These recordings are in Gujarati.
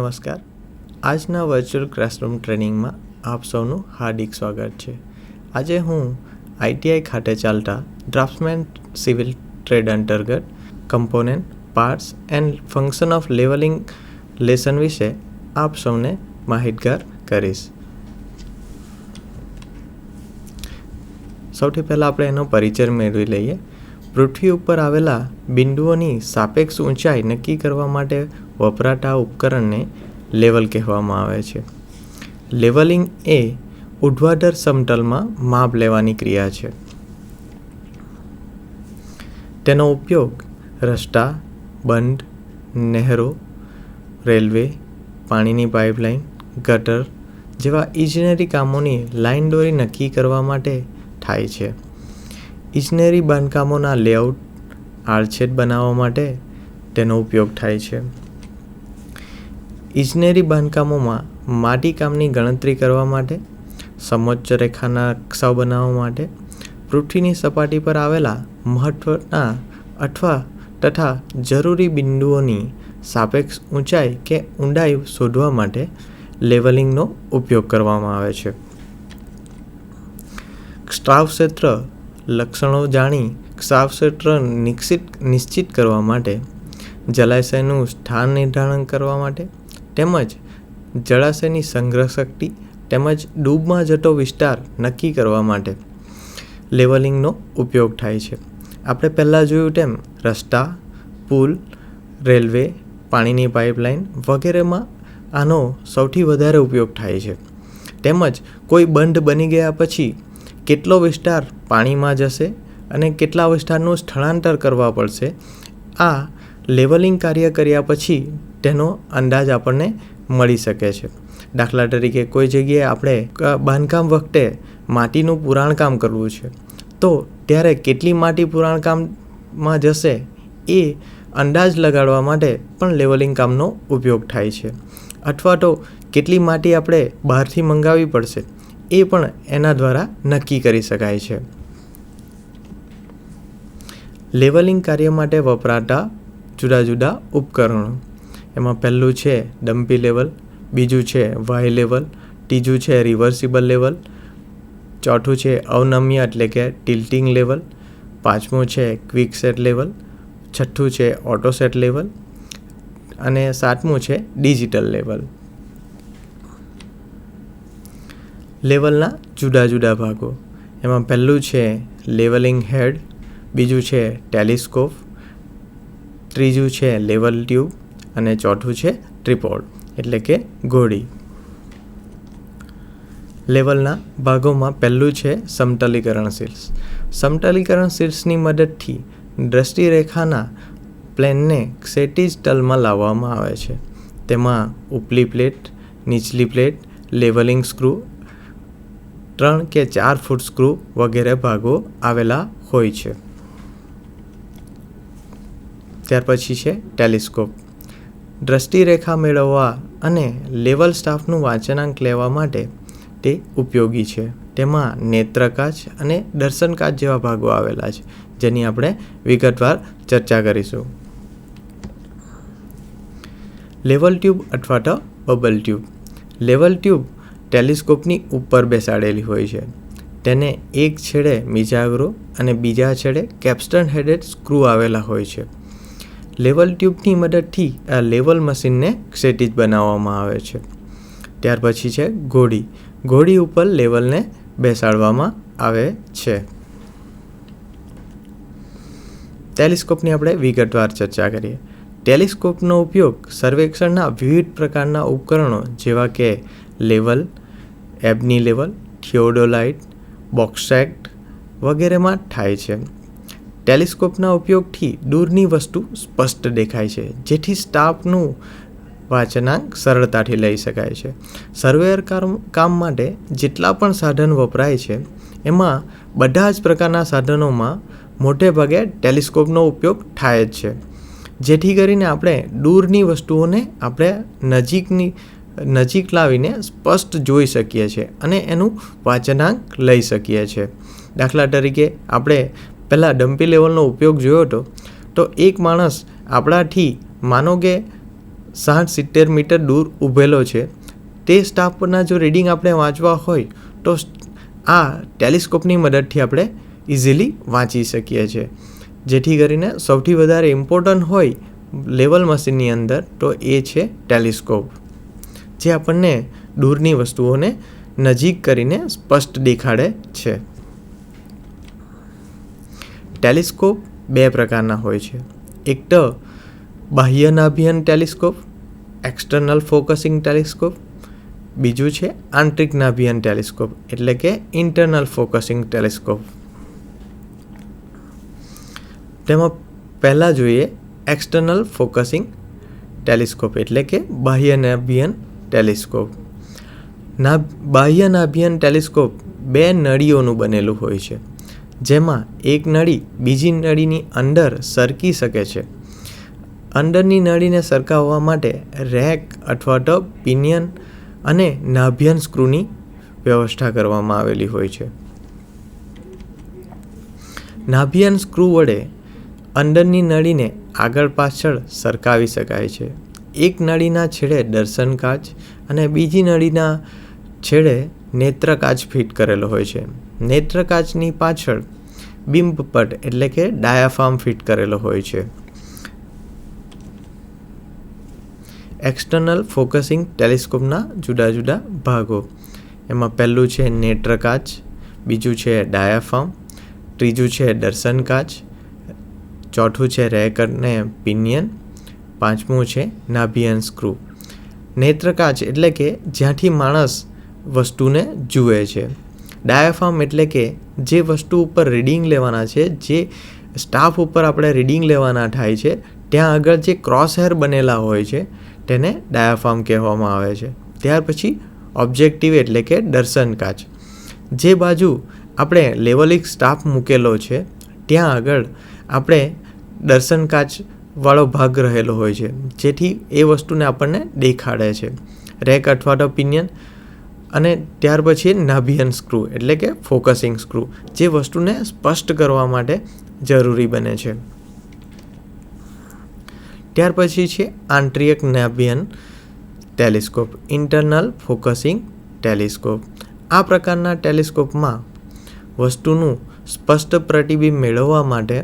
નમસ્કાર. આજના વર્ચ્યુઅલ ક્લાસરૂમ ટ્રેનિંગમાં આપ સૌનું હાર્દિક સ્વાગત છે. આજે હું ITI ખાતે ચાલતા ડ્રાફ્ટ્સમેન સિવિલ ટ્રેડ અંતર્ગત component, parts and function of levelling lesson વિશે આપ સૌને માહિતગાર કરીશ. સૌથી પહેલાં આપણે એનો પરિચય મેળવી લઈએ. પૃથ્વી ઉપર આવેલા બિંદુઓની સાપેક્ષ ઊંચાઈ નક્કી કરવા માટે વપરાતા ઉપકરણને લેવલ કહેવામાં આવે છે. લેવલિંગ એ ઉર્ધ્વાધર સમતલમાં માપ લેવાની ક્રિયા છે. તેનો ઉપયોગ રસ્તા, બંધ, નહેરો, રેલવે, પાણીની પાઇપલાઇન, ગટર જેવા ઇજનેરી કામોની લાઇન દોરી નક્કી કરવા માટે થાય છે. ઇજનેરી બાંધકામોના લેઆઉટ, આડછેદ બનાવવા માટે તેનો ઉપયોગ થાય છે. ઇજનેરી બાંધકામોમાં માટીકામની ગણતરી કરવા માટે, સમોચ્ચ રેખાના નકશાઓ બનાવવા માટે, પૃથ્વીની સપાટી પર આવેલા મહત્વના તથા જરૂરી બિંદુઓની સાપેક્ષ ઊંચાઈ કે ઊંડાઈ શોધવા માટે લેવલિંગનો ઉપયોગ કરવામાં આવે છે. સ્ત્રાવ ક્ષેત્ર લક્ષણો જાણી સ્ત્રાવ ક્ષેત્ર નિશ્ચિત કરવા માટે, જળાશયનું સ્થાન નિર્ધારણ કરવા માટે તેમજ જળાશયની સંગ્રહ શક્તિ તેમજ ડૂબમાં જતો વિસ્તાર નક્કી કરવા માટે લેવલિંગનો ઉપયોગ થાય છે. આપણે પહેલાં જોયું તેમ રસ્તા, પુલ, રેલવે, પાણીની પાઇપલાઇન વગેરેમાં આનો સૌથી વધારે ઉપયોગ થાય છે. તેમજ કોઈ બંધ બની ગયા પછી કેટલો વિસ્તાર પાણીમાં જશે અને કેટલા વિસ્તારનું સ્થળાંતર કરવા પડશે, આ લેવલિંગ કાર્ય કર્યા પછી તેનો અંદાજ આપણને મળી શકે છે. દાખલા તરીકે કોઈ જગ્યાએ આપણે બાંધકામ વખતે માટીનું પુરાણકામ કરવું છે તો ત્યારે કેટલી માટી પુરાણકામમાં જશે એ અંદાજ લગાડવા માટે પણ લેવલિંગ કામનો ઉપયોગ થાય છે. અથવા તો કેટલી માટી આપણે બહારથી મંગાવવી પડશે એ પણ એના દ્વારા નક્કી કરી શકાય છે. લેવલિંગ કાર્ય માટે વપરાતા જુદા જુદા ઉપકરણો, એમાં પહેલું છે ડમ્પી લેવલ, બીજું છે વાય લેવલ, ત્રીજું છે રિવર્સિબલ લેવલ, ચોથું છે અવનમ્ય એટલે કે ટિલ્ટિંગ લેવલ, પાંચમું છે ક્વિક સેટ લેવલ, છઠ્ઠું છે ઓટો સેટ લેવલ અને સાતમું છે ડિજિટલ લેવલ. લેવલના જુદા જુદા ભાગો, એમાં પહેલું છે લેવલિંગ હેડ, બીજું છે ટેલિસ્કોપ, ત્રીજું છે લેવલ ટ્યુબ અને ચોથું છે ટ્રીપોડ એટલે કે ઘોડી. લેવલના ભાગોમાં પહેલું છે સમતલીકરણ શીર્ષ. સમતલીકરણ શીર્ષની મદદથી દ્રષ્ટિરેખાના પ્લેનને ક્ષૈતિજ તલમાં લાવવામાં આવે છે. તેમાં ઉપલી પ્લેટ, નીચલી પ્લેટ, લેવલિંગ સ્ક્રૂ, 3 કે 4 ફૂટ સ્ક્રૂ વગેરે ભાગો આવેલા હોય છે. ત્યાર પછી છે ટેલિસ્કોપ. દ્રષ્ટિરેખા મેળવવા અને લેવલ સ્ટાફનું વાંચનાંક લેવા માટે તે ઉપયોગી છે. તેમાં નેત્રકાચ અને દર્શનકાચ જેવા ભાગો આવેલા છે જેની આપણે વિગતવાર ચર્ચા કરીશું. લેવલ ટ્યુબ અથવા તો બબલ ટ્યુબ. લેવલ ટ્યુબ ટેલિસ્કોપની ઉપર બેસાડેલી હોય છે. તેને એક છેડે મિજાગરો અને બીજા છેડે કેપ્સ્ટન હેડેડ સ્ક્રૂ આવેલા હોય છે. લેવલ ટ્યુબની મદદથી આ લેવલ મશીનને ક્ષૈતિજ બનાવવામાં આવે છે. ત્યાર પછી છે ઘોડી. ઘોડી ઉપર લેવલને બેસાડવામાં આવે છે. ટેલિસ્કોપની આપણે વિગતવાર ચર્ચા કરીએ. ટેલિસ્કોપનો ઉપયોગ સર્વેક્ષણના વિવિધ પ્રકારના ઉપકરણો જેવા કે લેવલ, એબની લેવલ, થિયોડોલાઇટ, બોક્સાઇટ વગેરેમાં થાય છે. ટેલિસ્કોપના ઉપયોગથી દૂરની વસ્તુ સ્પષ્ટ દેખાય છે જેથી સ્ટાફનું વાંચનાંક સરળતાથી લઈ શકાય છે. સર્વેયર કામ માટે જેટલા પણ સાધન વપરાય છે એમાં બધા જ પ્રકારના સાધનોમાં મોટે ભાગે ટેલિસ્કોપનો ઉપયોગ થાય જ છે. જેથી કરીને આપણે દૂરની વસ્તુઓને આપણે નજીક લાવીને સ્પષ્ટ જોઈ શકીએ છીએ અને એનું વાંચનાંક લઈ શકીએ છીએ. દાખલા તરીકે આપણે પહેલાં ડમ્પી લેવલનો ઉપયોગ જોયો હતો તો એક માણસ આપણાથી માનો કે 60-70 મીટર દૂર ઊભેલો છે. તે સ્ટાફ પરના જો રીડિંગ આપણે વાંચવા હોય તો આ ટેલિસ્કોપની મદદથી આપણે ઇઝીલી વાંચી શકીએ છીએ. જેથી કરીને સૌથી વધારે ઇમ્પોર્ટન્ટ હોય લેવલ મશીનની અંદર તો એ છે ટેલિસ્કોપ, જે આપણને દૂરની વસ્તુઓને નજીક કરીને સ્પષ્ટ દેખાડે છે. ટેલિસ્કોપ 2 પ્રકારના હોય છે. એક તો બાહ્ય નાભિયન ટેલિસ્કોપ, એક્સટર્નલ ફોકસિંગ ટેલિસ્કોપ. બીજું છે આંતરિક નાભિયન ટેલિસ્કોપ એટલે કે ઇન્ટરનલ ફોકસિંગ ટેલિસ્કોપ. તેમાં પહેલાં જોઈએ એક્સટર્નલ ફોકસિંગ ટેલિસ્કોપ એટલે કે બાહ્ય નાભિયન ટેલિસ્કોપ. બાહ્ય નાભિયન ટેલિસ્કોપ 2 નળીઓનું બનેલું હોય છે, જેમાં એક નળી બીજી નળીની અંદર સરકી શકે છે. અંદરની નળીને સરકાવવા માટે રેક અથવા તો પિનિયન અને નાભિયન સ્ક્રૂની વ્યવસ્થા કરવામાં આવેલી હોય છે. નાભિયન સ્ક્રૂ વડે અંદરની નળીને આગળ પાછળ સરકાવી શકાય છે. એક નળીના છેડે દર્શન કાચ અને બીજી નળીના છેડે નેત્ર કાચ ફિટ કરેલો હોય છે. નેત્ર કાચની પાછળ બિંબપટ એટલે કે ડાયાફાર્મ ફિટ કરેલો હોય છે. એક્સટર્નલ ફોકસિંગ ટેલિસ્કોપના જુદા જુદા ભાગો. એમાં પહેલું છે નેત્ર કાચ, બીજું છે ડાયાફાર્મ, ત્રીજું છે દર્શન કાચ, ચોથું છે રેક અને પિનિયન, પાંચમું છે નાભિયન સ્ક્રૂ. નેત્ર કાચ એટલે કે જ્યાંથી માણસ વસ્તુને જુએ છે. ડાયાફાર્મ એટલે કે જે વસ્તુ ઉપર રીડિંગ લેવાના છે, જે સ્ટાફ ઉપર આપણે રીડિંગ લેવાના થાય છે, ત્યાં આગળ જે ક્રોસ હેર બનેલા હોય છે તેને ડાયાફાર્મ કહેવામાં આવે છે. ત્યાર પછી ઓબ્જેક્ટિવ એટલે કે દર્શન કાચ. જે બાજુ આપણે લેવલિંગ સ્ટાફ મૂકેલો છે ત્યાં આગળ આપણે દર્શન કાચ વાળો ભાગ રહેલો હોય છે, જેથી એ વસ્તુને આપણને દેખાડે છે. રેક અથવા તો પિનિયન અને ત્યાર પછી નાભિયન સ્ક્રૂ એટલે કે ફોકસિંગ સ્ક્રૂ, જે વસ્તુને સ્પષ્ટ કરવા માટે જરૂરી બને છે. ત્યાર પછી છે આંતરિક નાભિયન ટેલિસ્કોપ, ઇન્ટરનલ ફોકસિંગ ટેલિસ્કોપ. આ પ્રકારના ટેલિસ્કોપમાં વસ્તુનું સ્પષ્ટ પ્રતિબિંબ મેળવવા માટે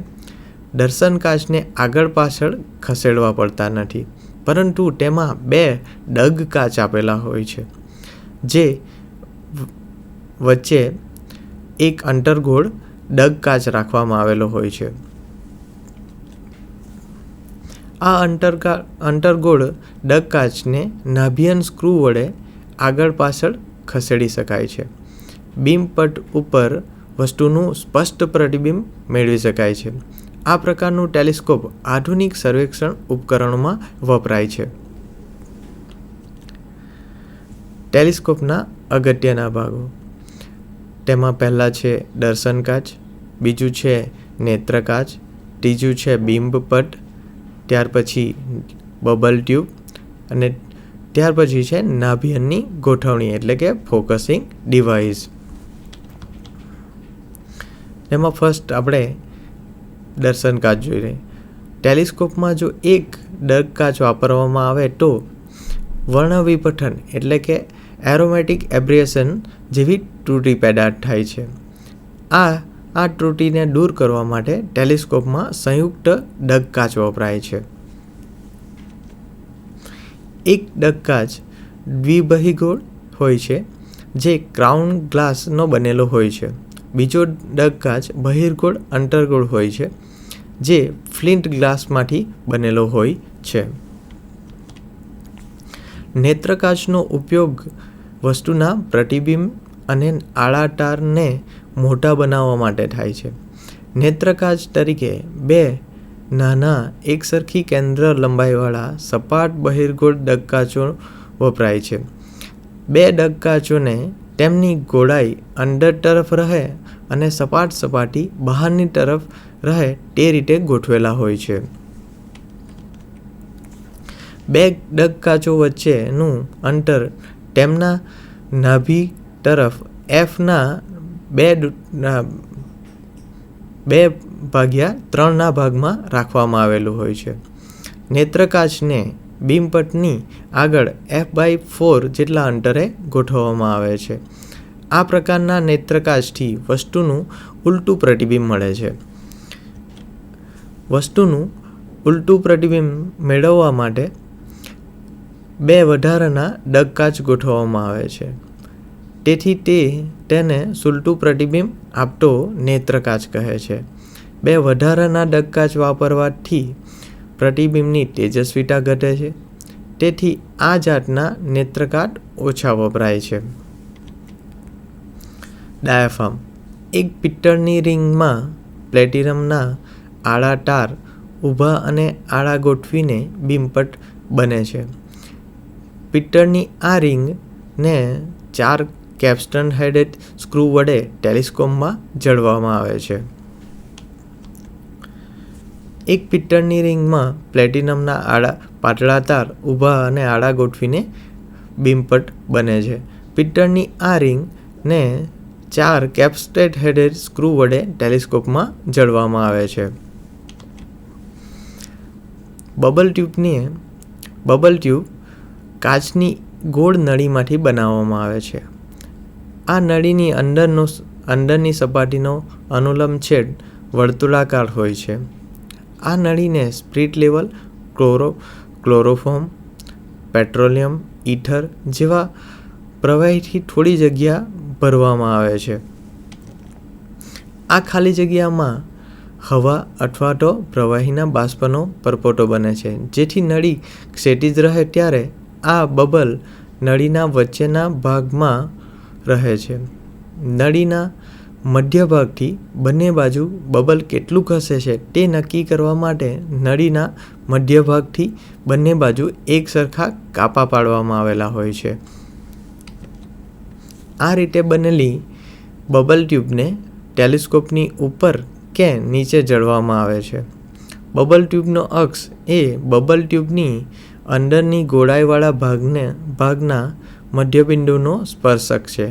દર્શન કાચને આગળ પાછળ ખસેડવા પડતા નથી, પરંતુ તેમાં 2 ડગ કાચ આપેલા હોય છે, જે વચ્ચે એક અંતર્ગોળ ડગ કાચ રાખવામાં આવેલો હોય છે. આ અંતર્ગોળ ડગ કાચને નાભિયન સ્ક્રૂ વડે આગળ પાછળ ખસેડી શકાય છે. બિંબપટ ઉપર વસ્તુનું સ્પષ્ટ પ્રતિબિંબ મેળવી શકાય છે. આ પ્રકારનું ટેલિસ્કોપ આધુનિક સર્વેક્ષણ ઉપકરણોમાં વપરાય છે. ટેલિસ્કોપના અગત્યના ભાગો. તેમાં પહેલાં છે દર્શન કાચ, બીજું છે નેત્ર કાચ, ત્રીજું છે બિંબપટ, ત્યાર પછી બબલ ટ્યુબ અને ત્યાર પછી છે નાભિયનની ગોઠવણી એટલે કે ફોકસિંગ ડિવાઇસ. એમાં ફર્સ્ટ આપણે દર્શન કાચ જોઈ રહી. ટેલિસ્કોપમાં જો એક ડગ કાચ વાપરવામાં આવે તો વર્ણવિપઠન એટલે કે એરોમેટિક એબ્રિએશન જેવી ત્રુટિ પેદા થાય છે. આ ત્રુટિને દૂર કરવા માટે ટેલિસ્કોપમાં સંયુક્ત ડગ કાચ વપરાય છે. એક ડગ કાચ દ્વિબહિગોળ હોય છે, જે ક્રાઉન ગ્લાસનો બનેલો હોય છે. બીજો ડગ કાચ બહિર્ગોળ અંતર્ગોળ હોય છે, જે ફ્લિન્ટ ગ્લાસમાંથી બનેલો હોય છે. નેત્રકાચનો ઉપયોગ વસ્તુના પ્રતિબિંબ અને આડાટારને મોટા બનાવવા માટે થાય છે. નેત્રકાચ તરીકે 2 નાના એકસરખી કેન્દ્ર લંબાઈવાળા સપાટ બહિર્ગોળ ડગકાચો વપરાય છે. 2 ડગકાચોને તેમની ગોળાઈ અંદર તરફ રહે અને સપાટ સપાટી બહારની તરફ રહે તે રીતે ગોઠવેલા હોય છે. 2 ડગકાચો વચ્ચેનું અંતર તેમના નાભી તરફ Fના 2/3 ભાગમાં રાખવામાં આવેલું હોય છે. નેત્રકાચને બીમપટની આગળ F/4 જેટલા અંતરે ગોઠવવામાં આવે છે. આ પ્રકારના નેત્રકાચથી વસ્તુનું ઉલટું પ્રતિબિંબ મળે છે. વસ્તુનું ઉલટું પ્રતિબિંબ મેળવવા માટે 2 વધારાના ડગકાચ ગોઠવવામાં આવે છે. તેથી તેને સુલટું પ્રતિબિંબ આપતો નેત્રકાચ કહે છે. 2 વધારાના ડગકાચ વાપરવાથી પ્રતિબિંબની તેજસ્વીતા ઘટે છે. તેથી આ જાતના નેત્રકાચ ઓછા વપરાય છે. ડાયાફ્રામ. એક પિત્તળની રિંગમાં પ્લેટિનમના આડા તાર ઊભા અને આડા ગોઠવીને બીમપટ બને છે. પિત્તળની આ રિંગને 4 કેપ્સ્ટન હેડેડ સ્ક્રૂ વડે ટેલિસ્કોપમાં જડવામાં આવે છે. એક પિત્તળની રિંગમાં પ્લેટિનમના પાતળા તાર ઊભા અને આડા ગોઠવીને બીમપટ બને છે. પિત્તળની આ રિંગને 4 કેપ્સ્ટન હેડેડ સ્ક્રૂ વડે ટેલિસ્કોપમાં જડવામાં આવે છે. બબલ ટ્યુબ કાચની ગોળ નળીમાંથી બનાવવામાં આવે છે. આ નળીની અંદરની સપાટીનો અનુલંબ છેદ વર્તુળાકાર હોય છે. આ નળીને spirit level, chloroform, petroleum, ether જેવા પ્રવાહીથી થોડી જગ્યા ભરવામાં આવે છે. આ ખાલી જગ્યામાં હવા અથવા તો પ્રવાહીના બાષ્પનો પરપોટો બને છે. જેથી નળી ક્ષિતિજ રહે ત્યારે આ બબલ નળીના વચ્ચેના ભાગમાં રહે છે. નળીના મધ્ય ભાગથી બંને બાજુ બબલ કેટલું ખસે છે તે નક્કી કરવા માટે નળીના મધ્ય ભાગથી બંને બાજુ એક સરખા કાપા પાડવામાં આવેલા હોય છે. આ રીતે બનેલી બબલ ટ્યુબને ટેલિસ્કોપની ઉપર કે નીચે જડવામાં આવે છે. બબલ ટ્યુબનો અક્ષ એ બબલ ટ્યુબની અંદરની ગોળાઈવાળા ભાગના મધ્યબિંદુનો સ્પર્શક છે.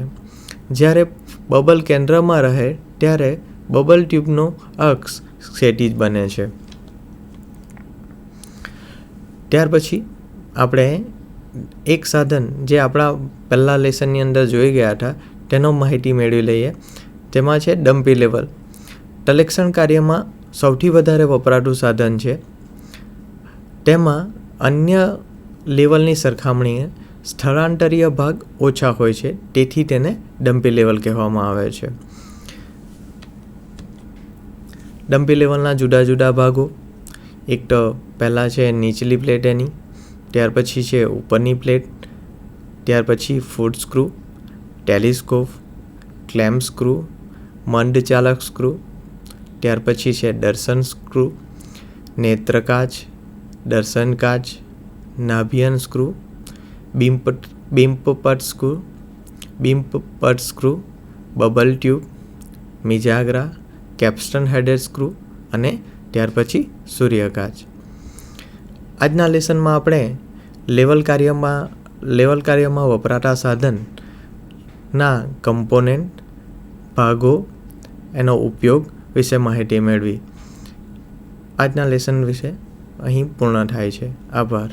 જ્યારે બબલ કેન્દ્રમાં રહે ત્યારે બબલ ટ્યુબનો અક્ષ ક્ષિતિજ બને છે. ત્યાર પછી આપણે એક સાધન જે આપણા પહેલા લેસનની અંદર જોઈ ગયા હતા તેનો માહિતી મેળવી લઈએ. તેમાં છે ડમ્પી લેવલ. તલેક્ષણ કાર્યમાં સૌથી વધારે વપરાતું સાધન છે. તેમાં અન્ય લેવલની સરખામણીએ સ્થળાંતરીય ભાગ ઓછા હોય છે. તેથી તેને ડમ્પી લેવલ કહેવામાં આવે છે. ડમ્પી લેવલના જુદા જુદા ભાગો. એક તો પહેલાં છે નીચલી પ્લેટ એની, ત્યાર પછી છે ઉપરની પ્લેટ, ત્યાર પછી ફૂટ સ્ક્રૂ, ટેલિસ્કોપ, ક્લેમ્પ સ્ક્રૂ, મંદ ચાલક સ્ક્રૂ, ત્યાર પછી છે દર્શન સ્ક્રૂ, નેત્રકાચ, દર્શન કાચ, નાભિયન સ્ક્રૂ, બીમપટ સ્ક્રૂ, બબલ ટ્યુબ, મિજાગરા, કેપ્સ્ટન હેડેડ સ્ક્રૂ અને ત્યાર પછી સૂર્યકાચ. આજના લેસનમાં આપણે લેવલ કાર્યમાં વપરાતા સાધનના કમ્પોનેન્ટ, ભાગો, એનો ઉપયોગ વિશે માહિતી મેળવી. આજના લેસન વિશે અહીં પૂર્ણ થાય છે. આભાર.